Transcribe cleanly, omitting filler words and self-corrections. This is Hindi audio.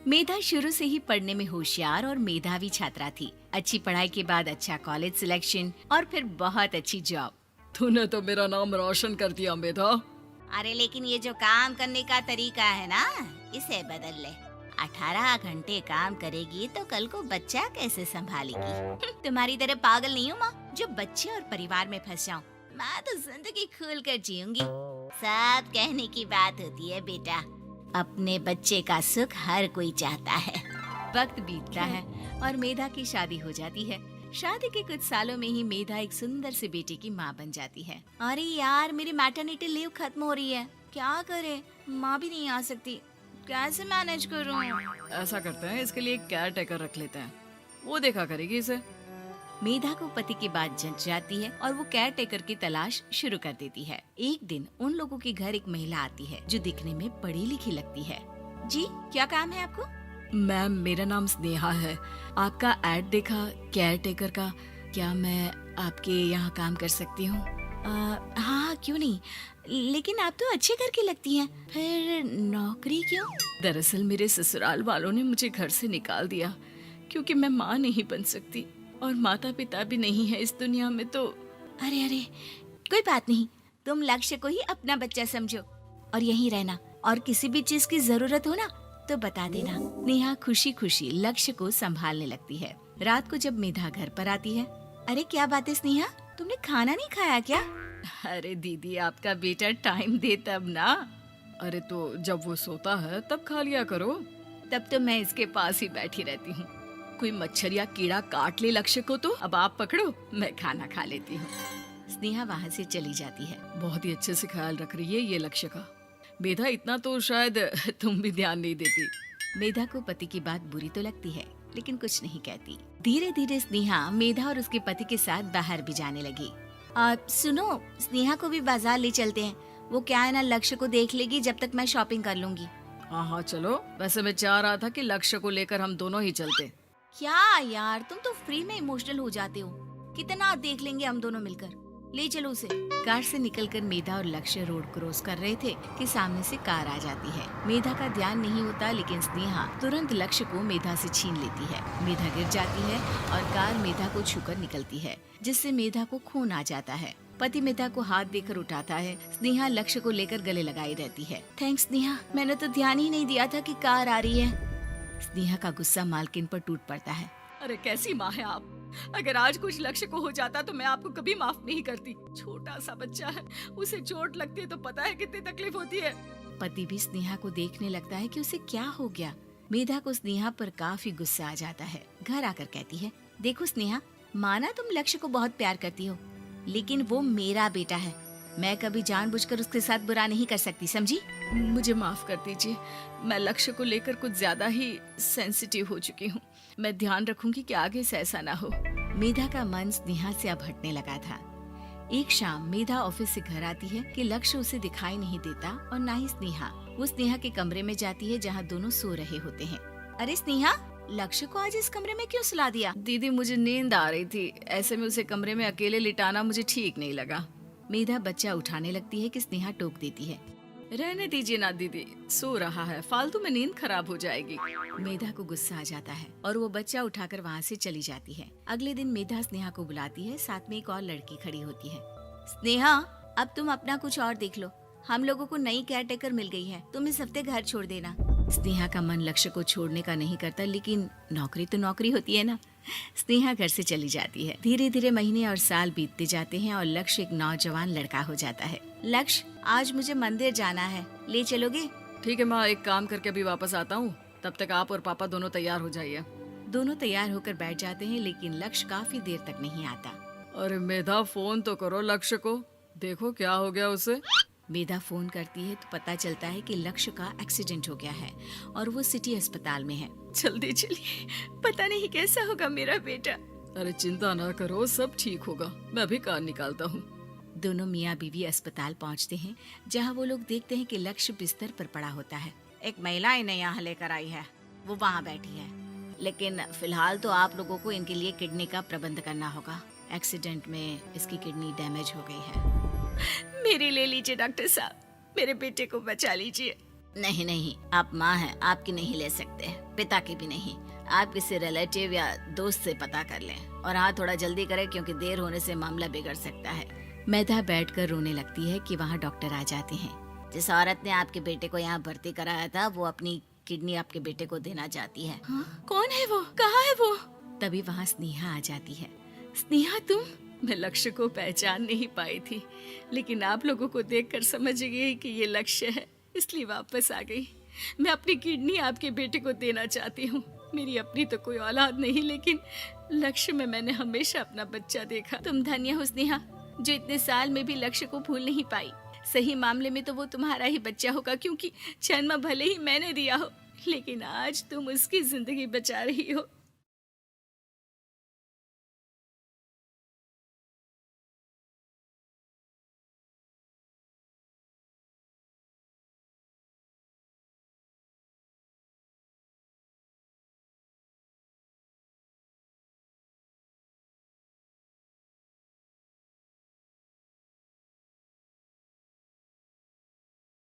मेधा शुरू से ही पढ़ने में होशियार और मेधावी छात्रा थी। अच्छी पढ़ाई के बाद अच्छा कॉलेज सिलेक्शन और फिर बहुत अच्छी जॉब। तूने तो मेरा नाम रोशन कर दिया मेधा। अरे लेकिन ये जो काम करने का तरीका है ना, इसे बदल ले। 18 घंटे काम करेगी तो कल को बच्चा कैसे संभालेगी? तुम्हारी तरह पागल नहीं हूँ माँ, जो बच्चे और परिवार में फंस जाऊँ। मैं तो जिंदगी खुल कर जीऊंगी। सब कहने की बात होती है बेटा, अपने बच्चे का सुख हर कोई चाहता है। वक्त बीतता है और मेधा की शादी हो जाती है। शादी के कुछ सालों में ही मेधा एक सुंदर से बेटे की माँ बन जाती है। अरे यार, मेरी मैटरनिटी लीव खत्म हो रही है, क्या करे? माँ भी नहीं आ सकती, कैसे मैनेज करूँ? ऐसा करते हैं, इसके लिए एक केयर टेकर रख लेते हैं, वो देखा करेगी इसे। मेधा को पति की बात जंच जाती है और वो केयर टेकर की तलाश शुरू कर देती है। एक दिन उन लोगों के घर एक महिला आती है जो दिखने में पढ़ी लिखी लगती है। जी, क्या काम है आपको? मैम, मेरा नाम स्नेहा है। आपका एड देखा केयर टेकर का, क्या मैं आपके यहाँ काम कर सकती हूँ? हाँ, क्यों नहीं, लेकिन आप तो अच्छे घर की लगती हैं, फिर नौकरी क्यों? दरअसल मेरे ससुराल वालों ने मुझे घर से निकाल दिया क्योंकि मैं माँ नहीं बन सकती और माता पिता भी नहीं है इस दुनिया में। तो अरे अरे, कोई बात नहीं, तुम लक्ष्य को ही अपना बच्चा समझो और यहीं रहना, और किसी भी चीज की जरूरत हो ना तो बता देना। नेहा खुशी खुशी लक्ष्य को संभालने लगती है। रात को जब मेधा घर पर आती है, अरे क्या बात है स्नेहा, तुमने खाना नहीं खाया क्या? अरे दीदी, आपका बेटा टाइम दे तब ना। अरे तो जब वो सोता है तब खा लिया करो। तब तो मैं इसके पास ही बैठी रहती हूँ। कोई मच्छर या कीड़ा काट ले लक्ष्य को तो अब आप पकड़ो, मैं खाना खा लेती हूँ। स्नेहा वहाँ से चली जाती है। बहुत ही अच्छे से ख्याल रख रही है ये लक्ष्य का। मेधा, इतना तो शायद तुम भी ध्यान नहीं देती। मेधा को पति की बात बुरी तो लगती है, लेकिन कुछ नहीं कहती। धीरे धीरे स्नेहा मेधा और उसके पति के साथ बाहर भी जाने लगी। सुनो, स्नेहा को भी बाजार ले चलते हैं, वो क्या है ना, लक्ष्य को देख लेगी जब तक मैं शॉपिंग कर लूंगी। हाँ चलो, वैसे मैं चाह रहा था कि लक्ष्य को लेकर हम दोनों ही चलते। क्या यार, तुम तो फ्री में इमोशनल हो जाते हो, कितना देख लेंगे हम दोनों मिलकर, ले चलो उसे। कार से निकलकर मेधा और लक्ष्य रोड क्रॉस कर रहे थे कि सामने से कार आ जाती है। मेधा का ध्यान नहीं होता, लेकिन स्नेहा तुरंत लक्ष्य को मेधा से छीन लेती है। मेधा गिर जाती है और कार मेधा को छूकर निकलती है, जिससे मेधा को खून आ जाता है। पति मेधा को हाथ देकर उठाता है। स्नेहा लक्ष्य को लेकर गले लगाई रहती है। थैंक्स स्नेहा, मैंने तो ध्यान ही नहीं दिया था कि कार आ रही है। स्नेहा का गुस्सा मालकिन पर टूट पड़ता है। अरे कैसी माँ है आप, अगर आज कुछ लक्ष्य को हो जाता तो मैं आपको कभी माफ नहीं करती। छोटा सा बच्चा है, उसे चोट लगती है तो पता है कितनी तकलीफ होती है। पति भी स्नेहा को देखने लगता है कि उसे क्या हो गया। मेधा को स्नेहा पर काफी गुस्सा आ जाता है। घर आकर कहती है, देखो स्नेहा, माना तुम लक्ष्य को बहुत प्यार करती हो, लेकिन वो मेरा बेटा है, मैं कभी जानबूझकर उसके साथ बुरा नहीं कर सकती, समझी? मुझे माफ कर दीजिए, मैं लक्ष्य को लेकर कुछ ज्यादा ही सेंसिटिव हो चुकी हूँ। मैं ध्यान रखूंगी कि आगे से ऐसा ना हो। मेधा का मन स्नेहा से अब हटने लगा था। एक शाम मेधा ऑफिस से घर आती है कि लक्ष्य उसे दिखाई नहीं देता और ना ही स्नेहा। वो स्नेहा के कमरे में जाती है जहाँ दोनों सो रहे होते हैं। अरे स्नेहा, लक्ष्य को आज इस कमरे में क्यों सुला दिया? दीदी, मुझे नींद आ रही थी, ऐसे में उसे कमरे में अकेले लिटाना मुझे ठीक नहीं लगा। मेधा बच्चा उठाने लगती है कि स्नेहा टोक देती है। रहने दीजिए ना दीदी, सो रहा है, फालतू में नींद खराब हो जाएगी। मेधा को गुस्सा आ जाता है और वो बच्चा उठाकर वहाँ से चली जाती है। अगले दिन मेधा स्नेहा को बुलाती है, साथ में एक और लड़की खड़ी होती है। स्नेहा, अब तुम अपना कुछ और देख लो, हम लोगों को नई केयर टेकर मिल गई है, तुम इस हफ्ते घर छोड़ देना। स्नेहा का मन लक्ष्य को छोड़ने का नहीं करता, लेकिन नौकरी तो नौकरी होती है ना। स्नेहा घर से चली जाती है। धीरे धीरे महीने और साल बीतते जाते हैं और लक्ष्य एक नौजवान लड़का हो जाता है। लक्ष्य, आज मुझे मंदिर जाना है, ले चलोगे? ठीक है माँ, एक काम करके अभी वापस आता हूँ, तब तक आप और पापा दोनों तैयार हो जाइए। दोनों तैयार होकर बैठ जाते हैं, लेकिन लक्ष्य काफी देर तक नहीं आता। अरे मेधा, फोन तो करो लक्ष्य को, देखो क्या हो गया उसे। मेधा फोन करती है तो पता चलता है कि लक्ष्य का एक्सीडेंट हो गया है और वो सिटी अस्पताल में है। जल्दी चलिए, पता नहीं कैसा होगा मेरा बेटा। अरे चिंता ना करो, सब ठीक होगा, मैं अभी कार निकालता हूँ। दोनों मियाँ बीवी अस्पताल पहुँचते हैं, जहाँ वो लोग देखते हैं कि लक्ष्य बिस्तर पर पड़ा होता है। एक महिला इन्हें यहाँ लेकर आई है, वो वहाँ बैठी है, लेकिन फिलहाल तो आप लोगों को इनके लिए किडनी का प्रबंध करना होगा। एक्सीडेंट में इसकी किडनी डैमेज हो गई है। मेरी ले लीजिए डॉक्टर साहब, मेरे बेटे को बचा लीजिए। नहीं नहीं, आप माँ हैं, आपकी नहीं ले सकते, पिता की भी नहीं। आप किसी रिलेटिव या दोस्त से पता कर लें और हाँ थोड़ा जल्दी करें क्योंकि देर होने से मामला बिगड़ सकता है। मेधा बैठकर रोने लगती है कि वहाँ डॉक्टर आ जाते हैं। जिस औरत ने आपके बेटे को यहाँ भर्ती कराया था वो अपनी किडनी आपके बेटे को देना चाहती है। कौन है वो? कहाँ है वो? तभी वहाँ स्नेहा आ जाती है। स्नेहा तुम? मैं लक्ष्य को पहचान नहीं पाई थी, लेकिन आप लोगों को देखकर समझ गई कि ये लक्ष्य है, इसलिए वापस आ गई। मैं अपनी किडनी आपके बेटे को देना चाहती हूँ। मेरी अपनी तो कोई औलाद नहीं, लेकिन लक्ष्य में मैंने हमेशा अपना बच्चा देखा। तुम धन्य हो स्नेहा, जो इतने साल में भी लक्ष्य को भूल नहीं पाई। सही मामले में तो वो तुम्हारा ही बच्चा होगा, क्योंकि जन्म भले ही मैंने दिया हो, लेकिन आज तुम उसकी जिंदगी बचा रही हो।